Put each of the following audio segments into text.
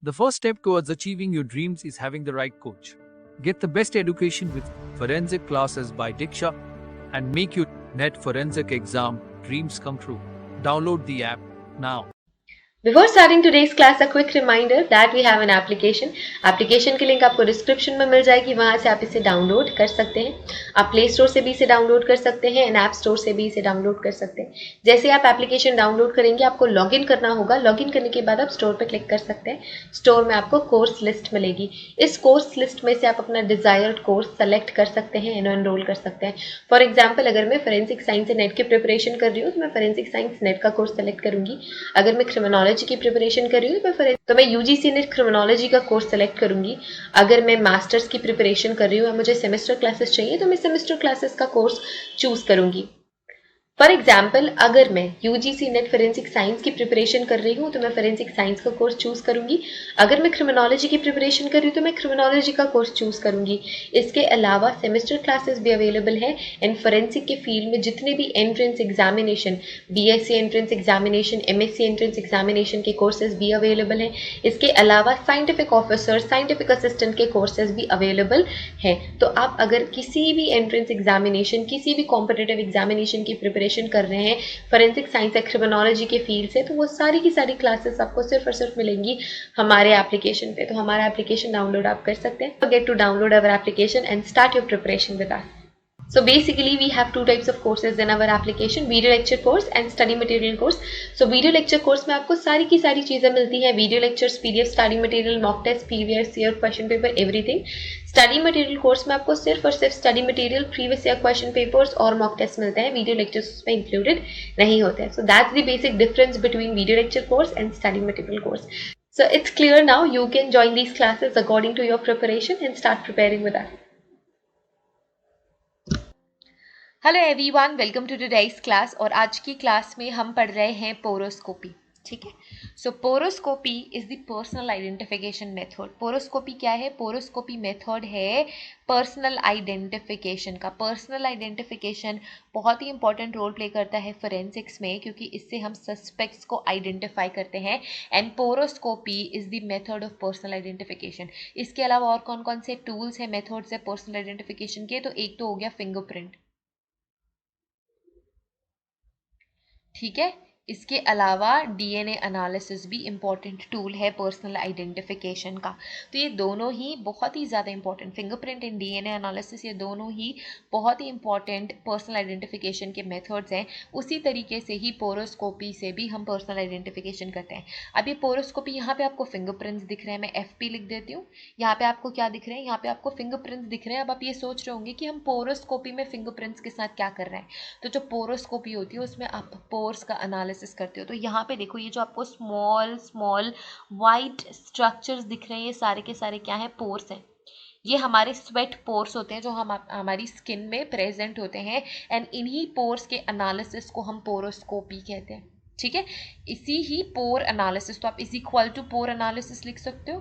The first step towards achieving your dreams is having the right coach. Get the best education with forensic classes by Diksha and make your net forensic exam dreams come true. Download the app now. Before starting today's class, a quick reminder that we have an application. Application की link आपको description में मिल जाएगी, वहां से आप इसे download कर सकते हैं। आप प्ले स्टोर से भी इसे डाउनलोड कर सकते हैं एंड ऐप स्टोर से भी इसे डाउनलोड कर सकते हैं। जैसे आप एप्लीकेशन डाउनलोड करेंगे, आपको लॉगिन करना होगा। लॉगिन करने के बाद आप स्टोर पर क्लिक कर सकते हैं। स्टोर में आपको कोर्स लिस्ट मिलेगी। इस कोर्स लिस्ट में से आप अपना डिजायर्ड कोर्स सेलेक्ट कर सकते हैं एंड एनरोल कर सकते हैं। फॉर एग्जाम्पल, अगर मैं फोरेंसिक साइंस नेट की प्रिपरेशन कर रही हूँ तो मैं फोरेंसिक साइंस नेट का कोर्स सेलेक्ट करूंगी। अगर मैं क्रिमिनोलॉजी की प्रिपरेशन कर रही हूँ तो मैं यूजीसी नेट क्रिमिनोलॉजी का कोर्स सेलेक्ट करूंगी। अगर मैं मास्टर्स की प्रिपरेशन कर रही हूँ, मुझे सेमेस्टर क्लासेस चाहिए, तो मैं सेमेस्टर क्लासेस का कोर्स चूज करूंगी। फॉर एग्जाम्पल, अगर मैं यूजीसी नेट फोरेंसिक साइंस की प्रिपरेशन कर रही हूँ तो मैं फोरेंसिक साइंस का कोर्स चूज करूंगी। अगर मैं क्रिमिनोलॉजी की प्रिपरेशन कर रही हूँ तो मैं क्रिमिनोलॉजी का कोर्स चूज करूंगी। इसके अलावा सेमेस्टर क्लासेस भी अवेलेबल है एंड फोरेंसिक के फील्ड में जितने भी entrance examination, BSc entrance examination, MSc entrance examination के कोर्सेज भी अवेलेबल हैं। इसके अलावा साइंटिफिक ऑफिसर, साइंटिफिक असिस्टेंट के कोर्सेज भी अवेलेबल हैं। तो आप अगर किसी भी एंट्रेंस एग्जामिनेशन, किसी भी कॉम्पिटिटिव एग्जामिनेशन की प्रिपरेशन कर रहे हैं फोरेंसिक साइंस या क्रिमिनोलॉजी के फील्ड से, तो वो सारी की सारी क्लासेस आपको सिर्फ और सिर्फ मिलेंगी हमारे एप्लीकेशन पे। तो हमारा एप्लीकेशन डाउनलोड आप कर सकते हैं। Forget to download our application and start your preparation with us. So basically we have two types of courses in our application, video lecture course and study material course. So video lecture course में आपको सारी की सारी चीजें मिलती हैं, video lectures, PDF, study material, mock test, previous year question paper, everything. Study material course में आपको सिर्फ और सिर्फ study material, previous year question papers और मॉक टेस्ट मिलते हैं। वीडियो लेक्चर्स उसमें इंक्लूडेड नहीं होते हैं। So that's the basic difference between video lecture course and study material course. So it's clear now. You can join these classes according to your preparation and start preparing with us. Hello everyone, welcome to today's class. और आज की class में हम पढ़ रहे हैं poroscopy. ठीक है, so poroscopy is the personal identification method. Poroscopy क्या है? पोरोस्कोपी मेथड है पर्सनल आइडेंटिफिकेशन का। पर्सनल आइडेंटिफिकेशन बहुत ही इंपॉर्टेंट रोल प्ले करता है फोरेंसिक्स में, क्योंकि इससे हम सस्पेक्ट्स को आइडेंटिफाई करते हैं। And poroscopy is the method of personal identification. इसके अलावा और कौन कौन से टूल्स हैं, मेथड्स है पर्सनल आइडेंटिफिकेशन के? तो एक तो हो गया फिंगरप्रिंट, ठीक है। इसके अलावा डीएनए एनालिसिस भी इंपॉर्टेंट टूल है पर्सनल आइडेंटिफिकेशन का। तो ये दोनों ही बहुत ही ज़्यादा important, fingerprint and DNA analysis, ये दोनों ही बहुत ही इंपॉर्टेंट पर्सनल आइडेंटिफिकेशन के मेथड्स हैं। उसी तरीके से ही पोरोस्कोपी से भी हम पर्सनल आइडेंटिफिकेशन करते हैं। अब ये पोरोस्कोपी, यहाँ पे आपको फिंगरप्रिंट्स दिख रहे हैं, मैं एफपी लिख देती हूँ। यहाँ पे आपको क्या दिख रहे हैं? यहाँ पे आपको फिंगरप्रिंट्स दिख रहे हैं। अब आप ये सोच रहे होंगे कि हम पोरोस्कोपी में फिंगरप्रिंट्स के साथ क्या कर रहे हैं। तो जो पोरोस्कोपी होती है उसमें आप पोर्स का एनालिसिस करते हो। तो यहाँ पे देखो, ये जो आपको स्मॉल स्मॉल वाइट स्ट्रक्चर्स दिख रहे हैं, ये सारे के सारे क्या है? पोर्स हैं। ये हमारे स्वेट पोर्स होते हैं जो हमारी स्किन में प्रेजेंट होते हैं। एंड इन्हीं पोर्स के एनालिसिस को हम पोरोस्कोपी कहते हैं। ठीक है, इसी ही पोर एनालिसिस, तो आप is equal to pore analysis लिख सकते हो,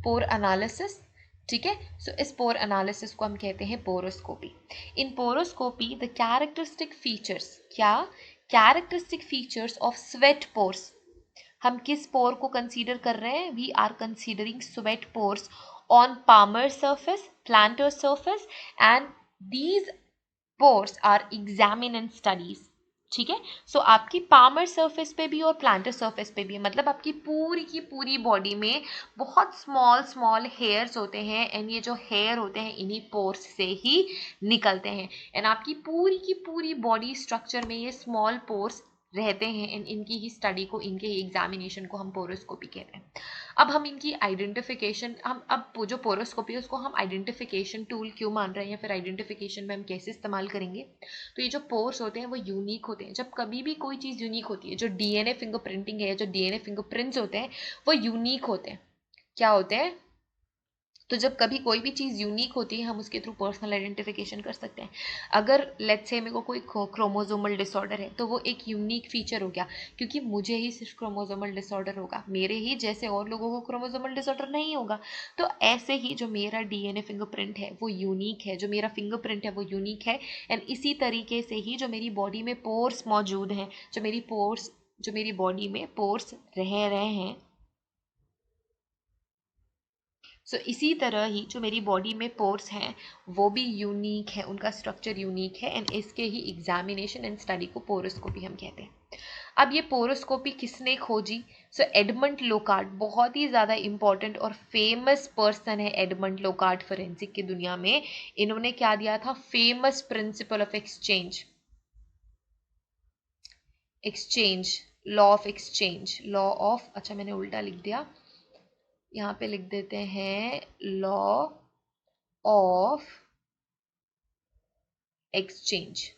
पोर एनालिसिस। ठीक है, सो इस पोर एनालिसिस को हम कहते हैं poroscopy. In poroscopy the characteristic features, क्या? Characteristic features of sweat pores. हम किस पोर को कंसीडर कर रहे हैं? We are considering sweat pores on palmar surface, plantar surface, and these pores are examined and studies. ठीक है, सो आपकी पामर सरफेस पे भी और प्लांटर सरफेस पे भी, मतलब आपकी पूरी की पूरी बॉडी में बहुत स्मॉल स्मॉल हेयर्स होते हैं। एंड ये जो हेयर होते हैं इन्हीं पोर्स से ही निकलते हैं। एंड आपकी पूरी की पूरी बॉडी स्ट्रक्चर में ये स्मॉल पोर्स रहते हैं। एंड इनकी ही स्टडी को, इनके ही एग्जामिनेशन को हम पोरोस्कोपी कहते हैं। अब हम इनकी आइडेंटिफिकेशन, हम अब जो पोरोस्कोपी है उसको हम आइडेंटिफिकेशन टूल क्यों मान रहे हैं, या फिर आइडेंटिफिकेशन में हम कैसे इस्तेमाल करेंगे? तो ये जो पोर्स होते हैं वो यूनिक होते हैं। जब कभी भी कोई चीज़ यूनिक होती है, जो डीएनए फिंगरप्रिंटिंग है, जो डीएनए फिंगरप्रिंट्स होते हैं वो यूनिक होते हैं। क्या होते हैं? तो जब कभी कोई भी चीज़ यूनिक होती है हम उसके थ्रू पर्सनल आइडेंटिफिकेशन कर सकते हैं। अगर लेट्स से मेरे को कोई क्रोमोसोमल डिसऑर्डर है तो वो एक यूनिक फीचर हो गया, क्योंकि मुझे ही सिर्फ क्रोमोसोमल डिसऑर्डर होगा, मेरे ही जैसे और लोगों को क्रोमोसोमल डिसऑर्डर नहीं होगा। तो ऐसे ही जो मेरा डीएनए फिंगरप्रिंट है वो यूनिक है, जो मेरा फिंगरप्रिंट है वो यूनिक है। एंड इसी तरीके से ही जो मेरी बॉडी में पोर्स मौजूद हैं, जो मेरी पोर्स जो मेरी बॉडी में पोर्स रह रहे हैं, सो इसी तरह ही जो मेरी बॉडी में पोर्स हैं वो भी यूनिक है, उनका स्ट्रक्चर यूनिक है, एंड इसके ही एग्जामिनेशन एंड स्टडी को पोरोस्कोपी हम कहते हैं। अब ये पोरोस्कोपी किसने खोजी? सो एडमंड लोकार्ट, बहुत ही ज़्यादा इंपॉर्टेंट और फेमस पर्सन है एडमंड लोकार्ट फोरेंसिक की दुनिया में। इन्होंने क्या दिया था? Famous principle of exchange, law of exchange, law of, अच्छा मैंने उल्टा लिख दिया, यहाँ पे लिख देते हैं लॉ ऑफ एक्सचेंज।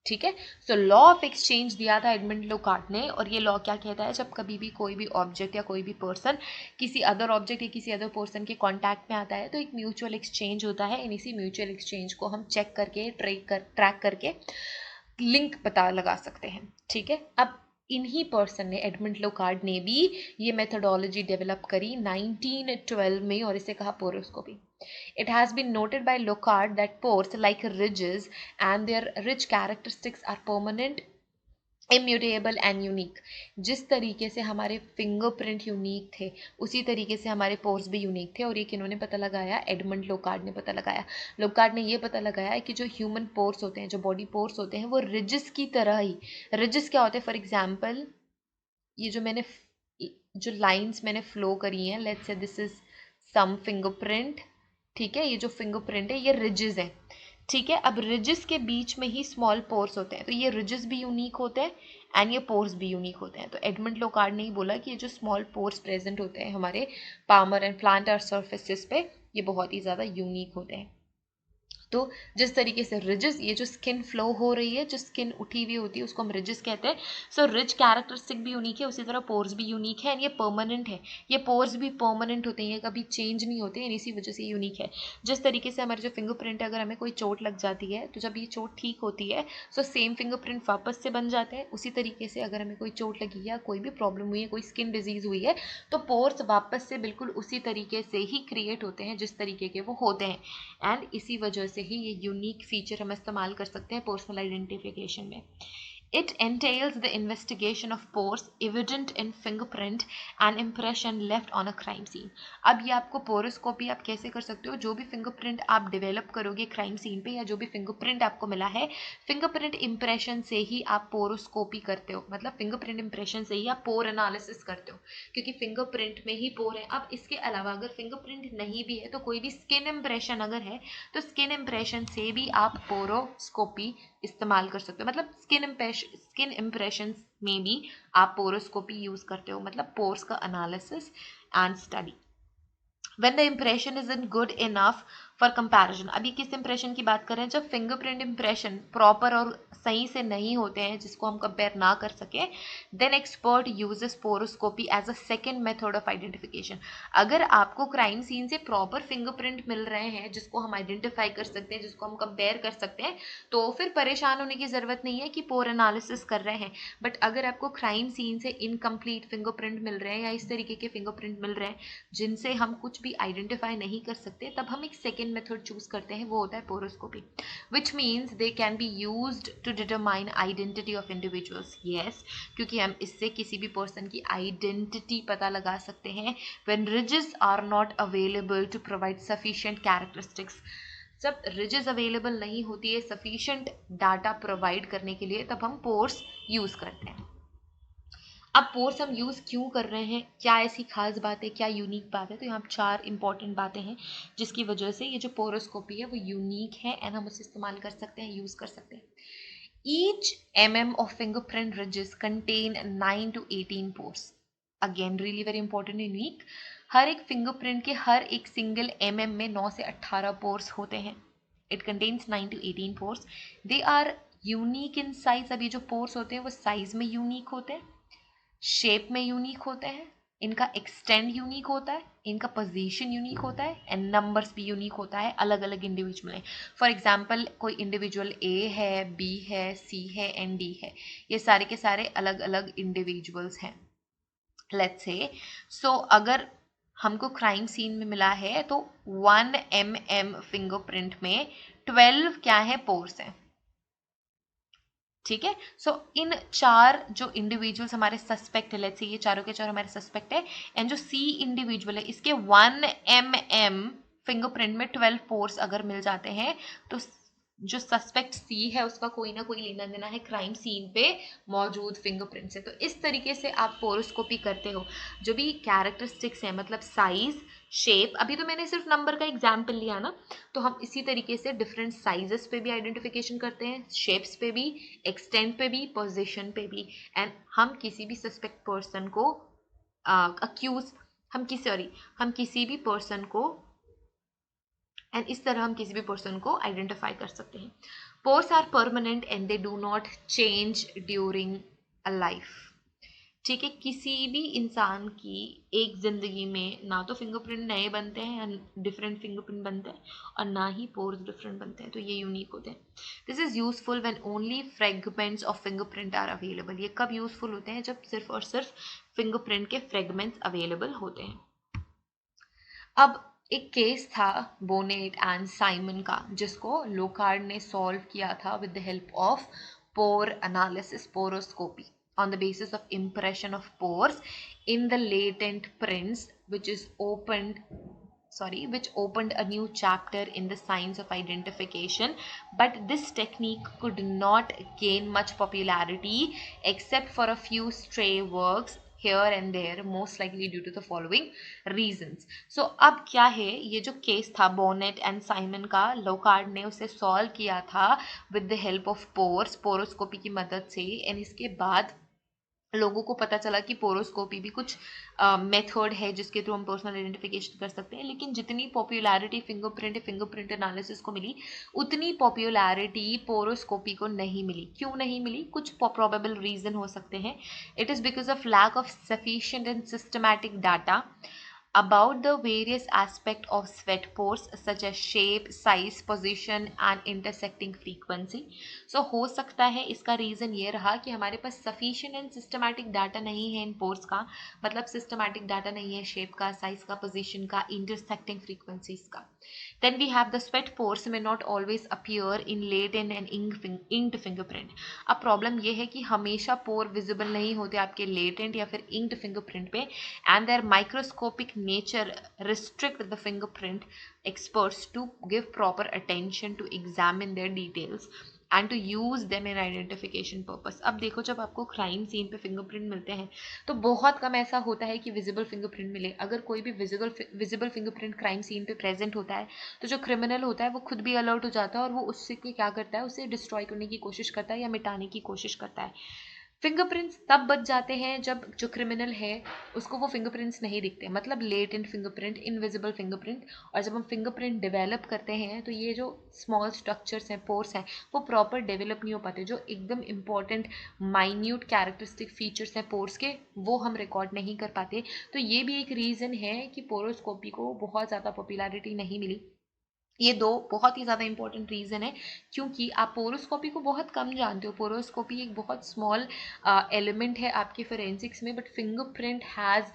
ठीक है, सो लॉ ऑफ एक्सचेंज दिया था एडमंड लोकार्ट ने, और ये लॉ क्या कहता है? जब कभी भी कोई भी ऑब्जेक्ट या कोई भी पर्सन किसी अदर ऑब्जेक्ट या किसी अदर पर्सन के कांटेक्ट में आता है तो एक म्यूचुअल एक्सचेंज होता है, एंड इसी म्यूचुअल एक्सचेंज को हम चेक करके ट्रैक करके लिंक पता लगा सकते हैं। ठीक है, अब इन्हीं पर्सन ने, एडमंड लोकार्ट ने भी ये मेथोडोलॉजी डेवलप करी 1912 में, और इसे कहा पोरोस्कोपी। It has been noted by Lockhart that pores, like ridges, and their rich characteristics are permanent, immutable and unique. जिस तरीके से हमारे फिंगरप्रिंट यूनिक थे उसी तरीके से हमारे पोर्स भी यूनिक थे, और ये किन्होंने पता लगाया? एडमंड लोकार्ट ने पता लगाया। लोकार्ट ने ये पता लगाया कि जो ह्यूमन पोर्स होते हैं, जो बॉडी पोर्स होते हैं, वो रिजिस की तरह ही, रिजिस क्या होते हैं? फॉर एग्जाम्पल ये जो मैंने जो लाइंस मैंने फ्लो करी हैं, let's say this is some fingerprint, ठीक है, ये जो फिंगरप्रिंट है ये रिजेस है। ठीक है, अब रिजेस के बीच में ही स्मॉल पोर्स होते हैं, तो ये रिजेस भी यूनिक होते हैं एंड ये पोर्स भी यूनिक होते हैं। तो एडमंड लोकार्ट ने ही बोला कि ये जो स्मॉल पोर्स प्रेजेंट होते हैं हमारे पामर एंड प्लांटर सरफेसेस पे, ये बहुत ही ज़्यादा यूनिक होते हैं। तो जिस तरीके से रिजिस, ये जो स्किन फ्लो हो रही है, जो स्किन उठी हुई होती है उसको हम रिजिस कहते हैं। सो रिज कैरेक्टरिस्टिक भी यूनिक है, उसी तरह पोर्स भी यूनिक है, एंड ये परमानेंट है। ये पोर्स भी परमानेंट होते हैं, ये कभी चेंज नहीं होते हैं, इसी वजह से यूनिक है। जिस तरीके से हमारे जो फिंगरप्रिंट है, अगर हमें कोई चोट लग जाती है तो जब ये चोट ठीक होती है सो सेम फिंगरप्रिंट वापस से बन जाते हैं, उसी तरीके से अगर हमें कोई चोट लगी है या कोई भी प्रॉब्लम हुई है, कोई स्किन डिजीज हुई है, तो पोर्स वापस से बिल्कुल उसी तरीके से ही क्रिएट होते हैं जिस तरीके के वो होते हैं, एंड इसी वजह से ही ये यूनिक फीचर हम इस्तेमाल कर सकते हैं पर्सनल आइडेंटिफिकेशन में। It entails the investigation of pores evident in fingerprint and impression left on a crime scene. अब ये आपको पोरोस्कोपी आप कैसे कर सकते हो? जो भी फिंगरप्रिंट आप डेवलप करोगे क्राइम सीन पे, या जो भी फिंगरप्रिंट आपको मिला है, फिंगरप्रिंट इंप्रेशन से ही आप पोरोस्कोपी करते हो, मतलब फिंगरप्रिंट इंप्रेशन से ही आप पोर एनालिसिस करते हो, क्योंकि फिंगरप्रिंट में ही पोर है। अब इसके अलावा अगर फिंगरप्रिंट नहीं भी है तो कोई भी स्किन इंप्रेशन अगर है तो स्किन इंप्रेशन से भी आप पोरोस्कोपी इस्तेमाल कर सकते हो, मतलब स्किन इंप्रेशन में भी आप पोरोस्कोपी यूज करते हो, मतलब पोर्स का analysis and study. When the impression isn't good enough for comparison, अभी किस इंप्रेशन की बात कर रहे हैं? जब फिंगरप्रिंट इंप्रेशन प्रॉपर और सही से नहीं होते हैं, जिसको हम कंपेयर ना कर सके, then expert uses poroscopy as a second method of identification. अगर आपको क्राइम सीन से प्रॉपर फिंगरप्रिंट मिल रहे हैं जिसको हम आइडेंटिफाई कर सकते हैं, जिसको हम कंपेयर कर सकते हैं, तो फिर परेशान होने की जरूरत नहीं है कि पोर एनालिसिस कर रहे हैं। बट अगर आपको क्राइम सीन से इनकम्प्लीट फिंगरप्रिंट मिल रहे हैं या इस तरीके के फिंगरप्रिंट मिल रहे हैं जिनसे हम कुछ भी आइडेंटिफाई नहीं कर सकते, तब हम एक सेकेंड मेथड चूज करते हैं, वो होता है poroscopy, which means they can be used to determine identity of individuals. Yes, क्योंकि हम इससे किसी भी पर्सन की आइडेंटिटी पता लगा सकते हैं। When ridges are not available to provide sufficient characteristics, जब रिजेस अवेलेबल नहीं होती है सफिशिएंट डाटा प्रोवाइड करने के लिए, तब हम पोर्स यूज करते हैं। अब पोर्स हम यूज़ क्यों कर रहे हैं, क्या ऐसी खास बात है, क्या यूनिक बात है? तो यहाँ 4 इंपॉर्टेंट बातें हैं जिसकी वजह से ये जो पोरोस्कोपी है वो यूनिक है एंड हम उसे इस्तेमाल कर सकते हैं, यूज़ कर सकते हैं। Each mm of fingerprint ridges contain 9 to 18 pores. Again, really very important and unique. हर एक फिंगरप्रिंट के हर एक सिंगल mm में 9 से 18 पोर्स होते हैं। It contains 9 to 18 pores. They are unique in size. अभी जो पोर्स होते हैं वो साइज में यूनिक होते हैं, शेप में यूनिक होते हैं, इनका एक्सटेंड यूनिक होता है, इनका पोजीशन यूनिक होता है, एंड नंबर्स भी यूनिक होता है, अलग अलग इंडिविजुअल है। फॉर एग्जांपल कोई इंडिविजुअल ए है, बी है, सी है एंड डी है, ये सारे के सारे अलग अलग इंडिविजुअल्स हैं। लेट्स से सो अगर हमको क्राइम सीन में मिला है तो 1 mm फिंगरप्रिंट में 12 क्या है? पोर्स हैं। ठीक है। सो इन 4 जो इंडिविजुअल्स हमारे सस्पेक्ट है, लेट्स से ये चारों के चारों हमारे सस्पेक्ट है, एंड जो सी इंडिविजुअल है इसके 1 mm फिंगरप्रिंट में 12 पोर्स अगर मिल जाते हैं तो जो सस्पेक्ट सी है उसका कोई ना कोई लेना देना है क्राइम सीन पे मौजूद फिंगरप्रिंट से। तो इस तरीके से आप पोरोस्कोपी करते हो। जो भी कैरेक्टरिस्टिक्स हैं, मतलब साइज, शेप, अभी तो मैंने सिर्फ नंबर का एग्जाम्पल लिया ना, तो हम इसी तरीके से डिफरेंट साइजेस पे भी आइडेंटिफिकेशन करते हैं, शेप्स पे भी, एक्सटेंट पे भी, पोजीशन पे भी। एंड हम किसी भी सस्पेक्ट पर्सन को अक्यूज हम किसी भी पर्सन को एंड इस तरह हम किसी भी पर्सन को आइडेंटिफाई कर सकते हैं। Pores are permanent and they do not change during a life. ठीक है, किसी भी इंसान की एक जिंदगी में ना तो फिंगरप्रिंट नए बनते हैं, डिफरेंट फिंगरप्रिंट बनते हैं, और ना ही पोर्स डिफरेंट बनते हैं, तो ये यूनिक होते हैं। This is useful when only fragments of fingerprint are available. ये कब यूजफुल होते हैं? जब सिर्फ और सिर्फ फिंगरप्रिंट के फ्रेगमेंट्स अवेलेबल होते हैं। अब एक केस था बोनेट एंड साइमन का, जिसको लोकार्ड ने सॉल्व किया था with the help of pore analysis, poroscopy, on the basis of impression of pores in the latent prints, which opened a new chapter in the science of identification. But this technique could not gain much popularity except for a few stray works here and there, most likely due to the following reasons. So अब क्या है, ये जो case था bonnet and Simon का, लोकार्ड ने उसे solve किया था विद द हेल्प ऑफ पोरोस्कोपी की मदद से। एंड इसके बाद लोगों को पता चला कि पोरोस्कोपी भी कुछ मेथड है जिसके थ्रू हम पर्सनल आइडेंटिफिकेशन कर सकते हैं। लेकिन जितनी पॉपुलैरिटी फिंगरप्रिंट एनालिसिस को मिली, उतनी पॉपुलैरिटी पोरोस्कोपी को नहीं मिली। क्यों नहीं मिली? कुछ प्रोबेबल रीजन हो सकते हैं। It is because of lack of sufficient and systematic data about the various aspect of sweat pores such as shape, size, position and intersecting frequency. So हो सकता है इसका रीज़न ये रहा कि हमारे पास sufficient and systematic डाटा नहीं है इन पोर्स का, मतलब सिस्टमैटिक डाटा नहीं है शेप का, साइज का, पोजिशन का, इंटरसेक्टिंग फ्रीक्वेंसीज का। Then we have the sweat pores may not always appear in latent and inked fingerprint. अब प्रॉब्लम ये है कि हमेशा पोर विजिबल नहीं होते आपके लेटेंट या फिर इंक्ड फिंगरप्रिंट पे, and their microscopic nature restrict the fingerprint experts to give proper attention to examine their details and to use them in identification purpose. अब देखो, जब आपको क्राइम सीन पे फिंगरप्रिंट मिलते हैं तो बहुत कम ऐसा होता है कि विजिबल फिंगरप्रिंट मिले। अगर कोई भी विजिबल फिंगरप्रिंट क्राइम सीन पे प्रेजेंट होता है तो जो क्रिमिनल होता है वो खुद भी अलर्ट हो जाता है और वो उससे क्या करता है, उसे डिस्ट्रॉय करने की कोशिश करता है या मिटाने की कोशिश करता है। फिंगरप्रिंट्स तब बच जाते हैं जब जो क्रिमिनल है उसको वो फिंगरप्रिंट्स नहीं दिखते, मतलब लेटेंट फिंगरप्रिंट, इनविजिबल फिंगरप्रिंट। और जब हम फिंगरप्रिंट डेवलप करते हैं तो ये जो स्मॉल स्ट्रक्चर्स हैं, पोर्स हैं, वो प्रॉपर डेवलप नहीं हो पाते। जो एकदम इंपॉर्टेंट माइन्यूट कैरेक्टरिस्टिक फीचर्स हैं पोर्स के, वो हम रिकॉर्ड नहीं कर पाते। तो ये भी एक रीज़न है कि पोरोस्कोपी को बहुत ज़्यादा पॉपुलैरिटी नहीं मिली। ये दो बहुत ही ज़्यादा इंपॉर्टेंट रीज़न है, क्योंकि आप पोरोस्कोपी को बहुत कम जानते हो। पोरोस्कोपी एक बहुत स्मॉल एलिमेंट है आपके फोरेंसिक्स में, but fingerprint has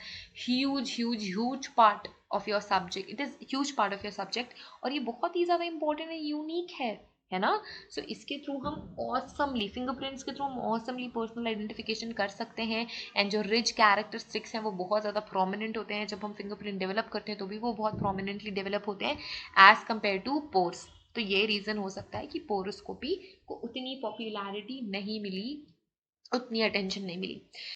huge part of your subject. It is huge part of your subject, और ये बहुत ही ज़्यादा इंपॉर्टेंट है, यूनिक है ना। सो इसके थ्रू हम ऑसमली, फिंगरप्रिंट्स के थ्रू हम ऑसमली पर्सनल आइडेंटिफिकेशन कर सकते हैं। एंड जो रिच कैरेक्टरिस्टिक्स हैं वो बहुत ज़्यादा प्रोमिनेंट होते हैं। जब हम फिंगरप्रिंट डेवलप करते हैं तो भी वो बहुत प्रोमिनेंटली डेवलप होते हैं एज कम्पेयर टू पोर्स। तो ये रीज़न हो सकता है कि पोरोस्कोपी को उतनी पॉपुलैरिटी नहीं मिली, उतनी अटेंशन नहीं मिली।